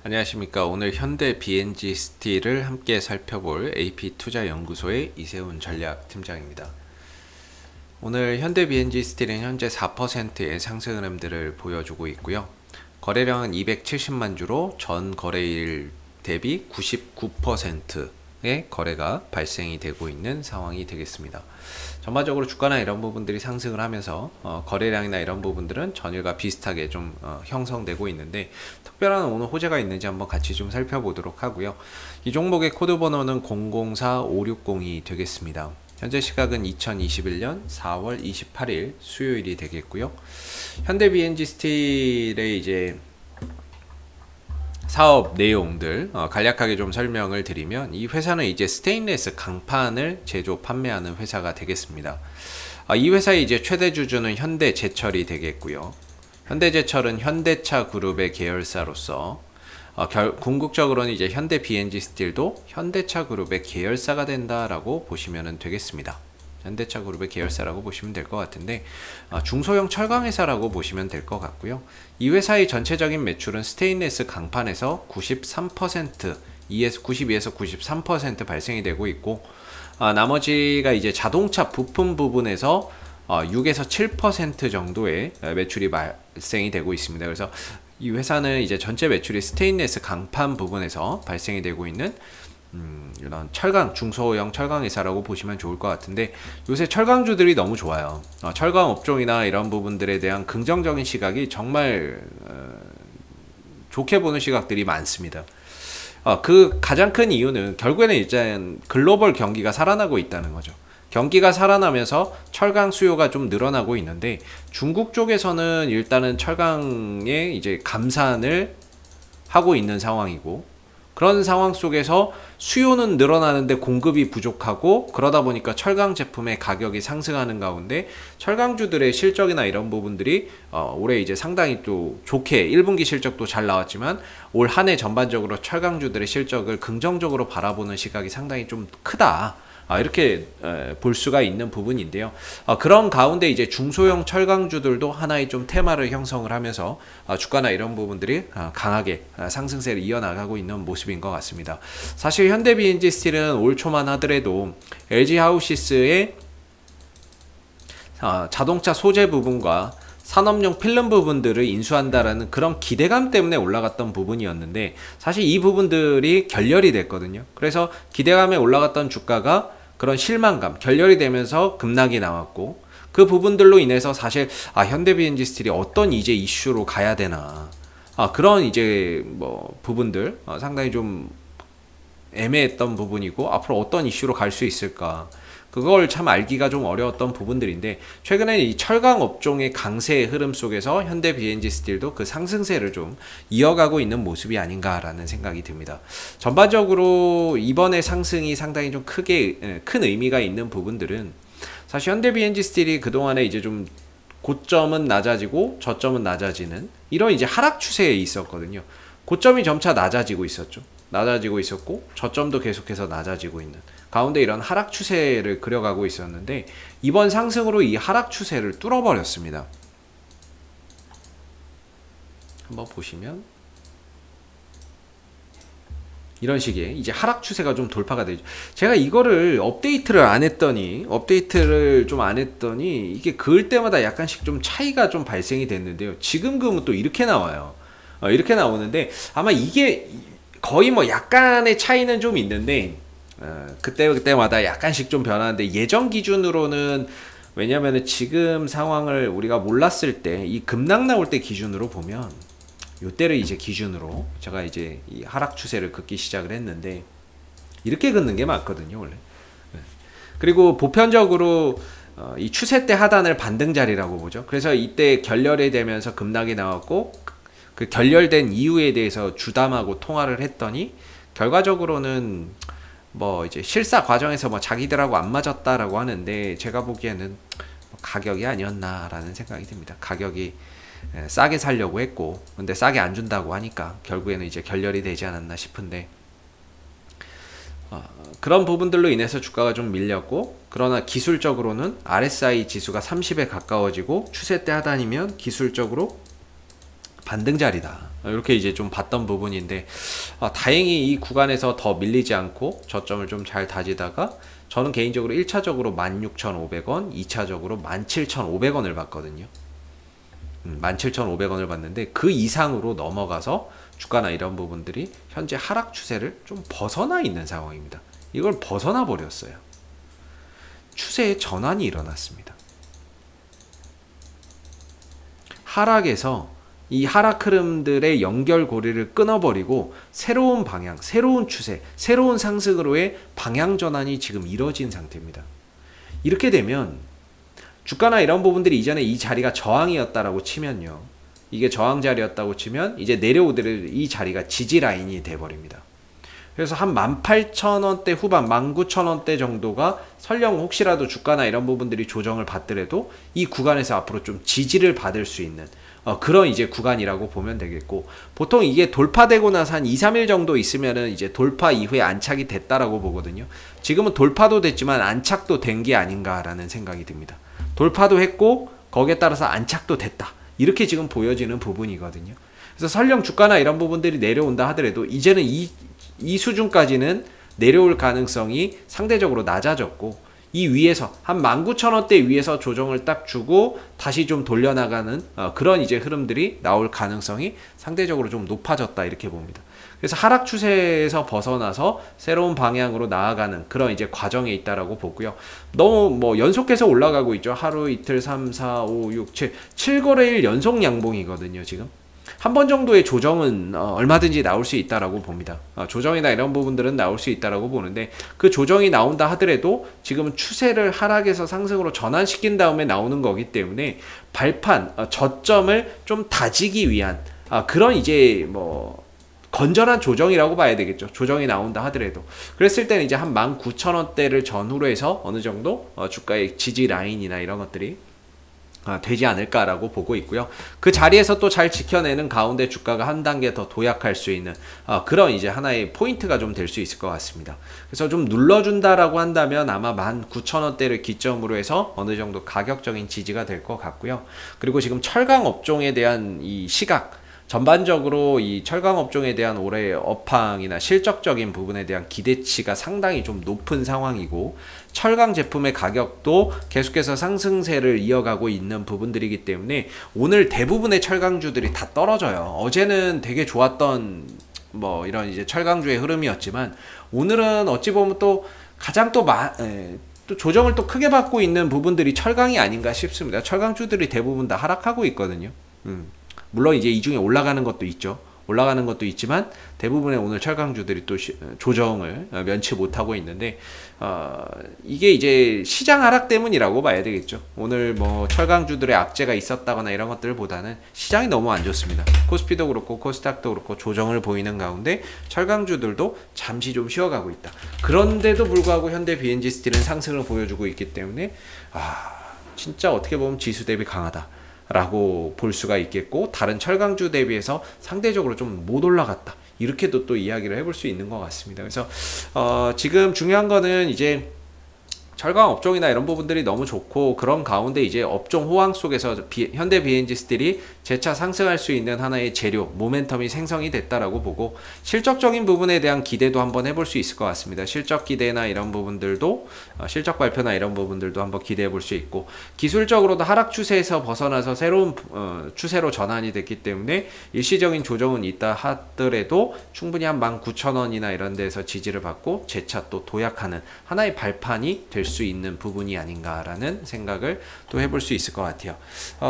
안녕하십니까. 오늘 현대 BNG 스틸을 함께 살펴볼 AP투자연구소의 이세훈 전략팀장입니다. 오늘 현대 BNG 스틸은 현재 4%의 상승 흐름들을 보여주고 있고요. 거래량은 270만 주로 전 거래일 대비 99%의 거래가 발생이 되고 있는 상황이 되겠습니다. 전반적으로 주가나 이런 부분들이 상승을 하면서 거래량이나 이런 부분들은 전일과 비슷하게 좀 형성되고 있는데, 특별한 오늘 호재가 있는지 한번 같이 좀 살펴보도록 하고요. 이 종목의 코드 번호는 004560이 되겠습니다. 현재 시각은 2021년 4월 28일 수요일이 되겠고요. 현대 BNG 스틸의 이제 사업 내용들 간략하게 좀 설명을 드리면, 이 회사는 이제 스테인레스 강판을 제조 판매하는 회사가 되겠습니다. 이 회사의 이제 최대 주주는 현대제철이 되겠고요. 현대제철은 현대차 그룹의 계열사로서 궁극적으로는 이제 현대 BNG 스틸도 현대차 그룹의 계열사가 된다라고 보시면 되겠습니다. 현대차 그룹의 계열사라고 보시면 될 것 같은데, 중소형 철강 회사라고 보시면 될 것 같고요. 이 회사의 전체적인 매출은 스테인레스 강판에서 93%, 92에서 93% 발생이 되고 있고, 나머지가 이제 자동차 부품 부분에서 6에서 7% 정도의 매출이 발생이 되고 있습니다. 그래서 이 회사는 이제 전체 매출이 스테인레스 강판 부분에서 발생이 되고 있는 이런 철강, 중소형 철강 회사라고 보시면 좋을 것 같은데, 요새 철강주들이 너무 좋아요. 철강 업종이나 이런 부분들에 대한 긍정적인 시각이 정말 좋게 보는 시각들이 많습니다. 그 가장 큰 이유는 결국에는 일단 글로벌 경기가 살아나고 있다는 거죠. 경기가 살아나면서 철강 수요가 좀 늘어나고 있는데, 중국 쪽에서는 일단은 철강에 이제 감산을 하고 있는 상황이고, 그런 상황 속에서 수요는 늘어나는데 공급이 부족하고, 그러다 보니까 철강 제품의 가격이 상승하는 가운데 철강주들의 실적이나 이런 부분들이 올해 이제 상당히 또 좋게 1분기 실적도 잘 나왔지만, 올 한 해 전반적으로 철강주들의 실적을 긍정적으로 바라보는 시각이 상당히 좀 크다, 이렇게 볼 수가 있는 부분인데요. 그런 가운데 이제 중소형 철강주들도 하나의 좀 테마를 형성을 하면서 주가나 이런 부분들이 강하게 상승세를 이어나가고 있는 모습인 것 같습니다. 사실 현대 BNG 스틸은 올 초만 하더라도 LG 하우시스의 자동차 소재 부분과 산업용 필름 부분들을 인수한다라는 그런 기대감 때문에 올라갔던 부분이었는데, 사실 이 부분들이 결렬이 됐거든요. 그래서 기대감에 올라갔던 주가가 그런 실망감, 결렬이 되면서 급락이 나왔고, 그 부분들로 인해서 사실 현대 BNG 스틸이 어떤 이제 이슈로 가야 되나, 그런 이제 뭐 부분들 상당히 좀 애매했던 부분이고, 앞으로 어떤 이슈로 갈 수 있을까, 그걸 참 알기가 좀 어려웠던 부분들인데, 최근에 이 철강 업종의 강세의 흐름 속에서 현대 BNG 스틸도 그 상승세를 좀 이어가고 있는 모습이 아닌가라는 생각이 듭니다. 전반적으로 이번의 상승이 상당히 좀 큰 의미가 있는 부분들은, 사실 현대 BNG 스틸이 그동안에 이제 좀 고점은 낮아지고 저점은 낮아지는 이런 이제 하락 추세에 있었거든요. 고점이 점차 낮아지고 있었죠. 낮아지고 있었고, 저점도 계속해서 낮아지고 있는 가운데 이런 하락 추세를 그려가고 있었는데, 이번 상승으로 이 하락 추세를 뚫어버렸습니다. 한번 보시면 이런 식의 이제 하락 추세가 좀 돌파가 되죠. 제가 이거를 업데이트를 좀 안 했더니 이게 그을 때마다 약간씩 좀 차이가 좀 발생이 됐는데요. 지금 그러면 또 이렇게 나와요. 이렇게 나오는데, 아마 이게 거의 뭐 약간의 차이는 좀 있는데, 그때마다 약간씩 좀 변하는데, 예전 기준으로는, 왜냐면은 지금 상황을 우리가 몰랐을 때 이 급락 나올 때 기준으로 보면, 요때를 이제 기준으로 제가 이제 이 하락 추세를 긋기 시작을 했는데, 이렇게 긋는 게 맞거든요 원래. 그리고 보편적으로 이 추세 때 하단을 반등자리라고 보죠. 그래서 이때 결렬이 되면서 급락이 나왔고, 그 결렬된 이유에 대해서 주담하고 통화를 했더니, 결과적으로는 뭐 이제 실사 과정에서 뭐 자기들하고 안 맞았다라고 하는데, 제가 보기에는 가격이 아니었나라는 생각이 듭니다. 가격이 싸게 살려고 했고, 근데 싸게 안 준다고 하니까 결국에는 이제 결렬이 되지 않았나 싶은데, 그런 부분들로 인해서 주가가 좀 밀렸고, 그러나 기술적으로는 RSI 지수가 30에 가까워지고 추세 때 하단이면 기술적으로 반등자리다. 이렇게 이제 좀 봤던 부분인데, 다행히 이 구간에서 더 밀리지 않고 저점을 좀 잘 다지다가, 저는 개인적으로 1차적으로 16,500원, 2차적으로 17,500원을 봤거든요. 17,500원을 봤는데, 그 이상으로 넘어가서 주가나 이런 부분들이 현재 하락 추세를 좀 벗어나 있는 상황입니다. 이걸 벗어나 버렸어요. 추세의 전환이 일어났습니다. 하락에서 이 하락 흐름들의 연결고리를 끊어버리고 새로운 방향, 새로운 추세, 새로운 상승으로의 방향 전환이 지금 이뤄진 상태입니다. 이렇게 되면 주가나 이런 부분들이 이전에 이 자리가 저항이었다라고 치면요, 이게 저항 자리였다고 치면 이제 내려오더라도 이 자리가 지지 라인이 돼버립니다. 그래서 한 18,000원대 후반, 19,000원대 정도가 설령 혹시라도 주가나 이런 부분들이 조정을 받더라도 이 구간에서 앞으로 좀 지지를 받을 수 있는 그런 이제 구간이라고 보면 되겠고, 보통 이게 돌파되고 나서 한 2, 3일 정도 있으면은 이제 돌파 이후에 안착이 됐다라고 보거든요. 지금은 돌파도 됐지만 안착도 된 게 아닌가라는 생각이 듭니다. 돌파도 했고 거기에 따라서 안착도 됐다, 이렇게 지금 보여지는 부분이거든요. 그래서 설령 주가나 이런 부분들이 내려온다 하더라도 이제는 이 수준까지는 내려올 가능성이 상대적으로 낮아졌고, 이 위에서 한 19,000원대 위에서 조정을 딱 주고 다시 좀 돌려나가는 그런 이제 흐름들이 나올 가능성이 상대적으로 좀 높아졌다, 이렇게 봅니다. 그래서 하락 추세에서 벗어나서 새로운 방향으로 나아가는 그런 이제 과정에 있다라고 보고요. 너무 뭐 연속해서 올라가고 있죠. 하루 이틀 3, 4, 5, 6, 7거래일 연속 양봉이거든요. 지금 한 번 정도의 조정은 얼마든지 나올 수 있다라고 봅니다. 조정이나 이런 부분들은 나올 수 있다라고 보는데, 그 조정이 나온다 하더라도 지금은 추세를 하락에서 상승으로 전환시킨 다음에 나오는 거기 때문에 발판, 저점을 좀 다지기 위한 그런 이제 뭐 건전한 조정이라고 봐야 되겠죠. 조정이 나온다 하더라도. 그랬을 때는 이제 한 19,000원대를 전후로 해서 어느 정도 주가의 지지 라인이나 이런 것들이 되지 않을까라고 보고 있고요. 그 자리에서 또 잘 지켜내는 가운데 주가가 한 단계 더 도약할 수 있는 그런 이제 하나의 포인트가 좀 될 수 있을 것 같습니다. 그래서 좀 눌러준다라고 한다면 아마 19,000원대를 기점으로 해서 어느 정도 가격적인 지지가 될 것 같고요. 그리고 지금 철강 업종에 대한 이 시각, 전반적으로 이 철강 업종에 대한 올해의 업황이나 실적적인 부분에 대한 기대치가 상당히 좀 높은 상황이고, 철강 제품의 가격도 계속해서 상승세를 이어가고 있는 부분들이기 때문에 오늘 대부분의 철강주들이 다 떨어져요. 어제는 되게 좋았던 뭐 이런 이제 철강주의 흐름이었지만, 오늘은 어찌 보면 또 가장 또 조정을 또 크게 받고 있는 부분들이 철강이 아닌가 싶습니다. 철강주들이 대부분 다 하락하고 있거든요. 물론 이제 이 중에 올라가는 것도 있죠. 올라가는 것도 있지만 대부분의 오늘 철강주들이 또 조정을 면치 못하고 있는데, 이게 이제 시장 하락 때문이라고 봐야 되겠죠. 오늘 뭐 철강주들의 악재가 있었다거나 이런 것들보다는 시장이 너무 안 좋습니다. 코스피도 그렇고 코스닥도 그렇고 조정을 보이는 가운데 철강주들도 잠시 좀 쉬어가고 있다. 그런데도 불구하고 현대 BNG 스틸은 상승을 보여주고 있기 때문에 진짜 어떻게 보면 지수 대비 강하다 라고 볼 수가 있겠고, 다른 철강주 대비해서 상대적으로 좀 못 올라갔다, 이렇게도 또 이야기를 해볼 수 있는 것 같습니다. 그래서 지금 중요한 거는 이제 철강 업종이나 이런 부분들이 너무 좋고, 그런 가운데 이제 업종 호황 속에서 현대 BNG 스틸이 재차 상승할 수 있는 하나의 재료, 모멘텀이 생성이 됐다라고 보고, 실적적인 부분에 대한 기대도 한번 해볼 수 있을 것 같습니다. 실적 기대나 이런 부분들도, 실적 발표나 이런 부분들도 한번 기대해 볼 수 있고, 기술적으로도 하락 추세에서 벗어나서 새로운 추세로 전환이 됐기 때문에 일시적인 조정은 있다 하더라도 충분히 한 19,000원이나 이런 데서 지지를 받고 재차 또 도약하는 하나의 발판이 될 수 있는 부분이 아닌가라는 생각을 또 해볼 수 있을 것 같아요.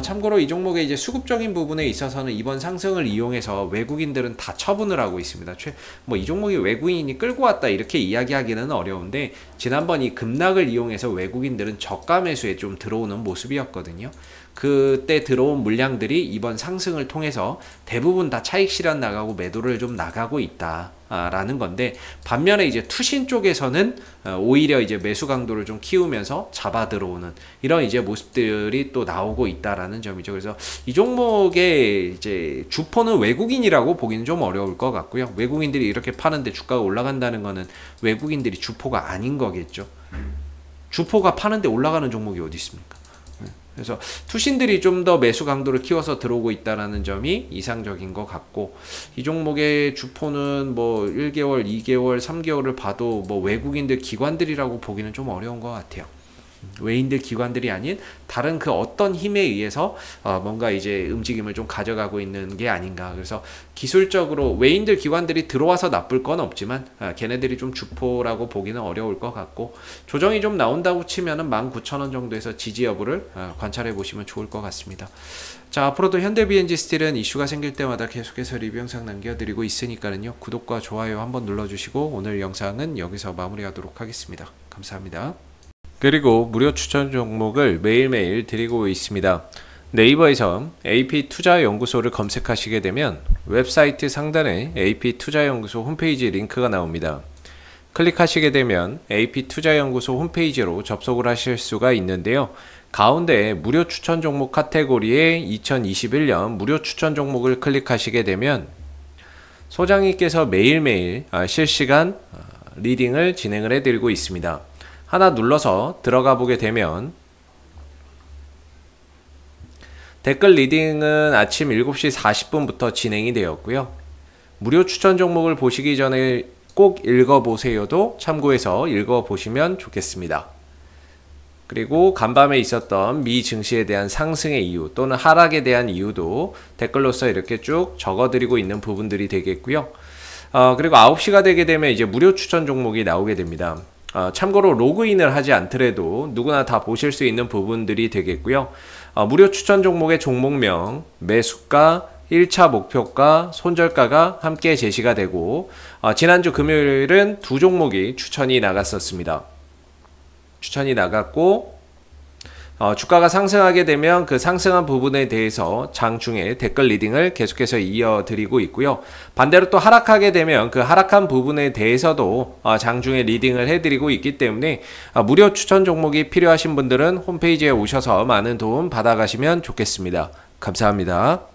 참고로 이 종목의 이제 수급적인 부분에 있어서는 이번 상승을 이용해서 외국인들은 다 처분을 하고 있습니다. 뭐 이 종목이 외국인이 끌고 왔다 이렇게 이야기하기는 어려운데, 지난번 이 급락을 이용해서 외국인들은 저가 매수에 좀 들어오는 모습이었거든요. 그때 들어온 물량들이 이번 상승을 통해서 대부분 다 차익 실현 나가고 매도를 좀 나가고 있다 라는 건데, 반면에 이제 투신 쪽에서는 오히려 이제 매수 강도를 좀 키우면서 잡아 들어오는 이런 이제 모습들이 또 나오고 있다라는 점이죠. 그래서 이 종목의 이제 주포는 외국인이라고 보기는 좀 어려울 것 같고요. 외국인들이 이렇게 파는데 주가가 올라간다는 거는 외국인들이 주포가 아닌 거겠죠. 주포가 파는데 올라가는 종목이 어디 있습니까? 그래서 투신들이 좀 더 매수 강도를 키워서 들어오고 있다는 점이 이상적인 것 같고, 이 종목의 주포는 뭐 1개월, 2개월, 3개월을 봐도 뭐 외국인들 기관들이라고 보기는 좀 어려운 것 같아요. 외인들 기관들이 아닌 다른 그 어떤 힘에 의해서 뭔가 이제 움직임을 좀 가져가고 있는 게 아닌가. 그래서 기술적으로 외인들 기관들이 들어와서 나쁠 건 없지만 걔네들이 좀 주포라고 보기는 어려울 것 같고, 조정이 좀 나온다고 치면은 19,000원 정도에서 지지 여부를 관찰해 보시면 좋을 것 같습니다. 자, 앞으로도 현대 BNG 스틸은 이슈가 생길 때마다 계속해서 리뷰 영상 남겨드리고 있으니까요, 구독과 좋아요 한번 눌러주시고 오늘 영상은 여기서 마무리하도록 하겠습니다. 감사합니다. 그리고 무료 추천 종목을 매일매일 드리고 있습니다. 네이버에서 AP투자연구소를 검색하시게 되면 웹사이트 상단에 AP투자연구소 홈페이지 링크가 나옵니다. 클릭하시게 되면 AP투자연구소 홈페이지로 접속을 하실 수가 있는데요. 가운데 무료 추천 종목 카테고리에 2021년 무료 추천 종목을 클릭하시게 되면 소장님께서 매일매일 실시간 리딩을 진행을 해드리고 있습니다. 하나 눌러서 들어가 보게 되면 댓글 리딩은 아침 7시 40분부터 진행이 되었고요. 무료 추천 종목을 보시기 전에 꼭 읽어보세요도 참고해서 읽어보시면 좋겠습니다. 그리고 간밤에 있었던 미 증시에 대한 상승의 이유 또는 하락에 대한 이유도 댓글로서 이렇게 쭉 적어드리고 있는 부분들이 되겠고요. 그리고 9시가 되게 되면 이제 무료 추천 종목이 나오게 됩니다. 참고로 로그인을 하지 않더라도 누구나 다 보실 수 있는 부분들이 되겠고요. 무료 추천 종목의 종목명, 매수가, 1차 목표가, 손절가가 함께 제시가 되고, 지난주 금요일은 두 종목이 추천이 나갔었습니다. 추천이 나갔고, 주가가 상승하게 되면 그 상승한 부분에 대해서 장중에 댓글 리딩을 계속해서 이어드리고 있고요. 반대로 또 하락하게 되면 그 하락한 부분에 대해서도 장중에 리딩을 해드리고 있기 때문에 무료 추천 종목이 필요하신 분들은 홈페이지에 오셔서 많은 도움 받아가시면 좋겠습니다. 감사합니다.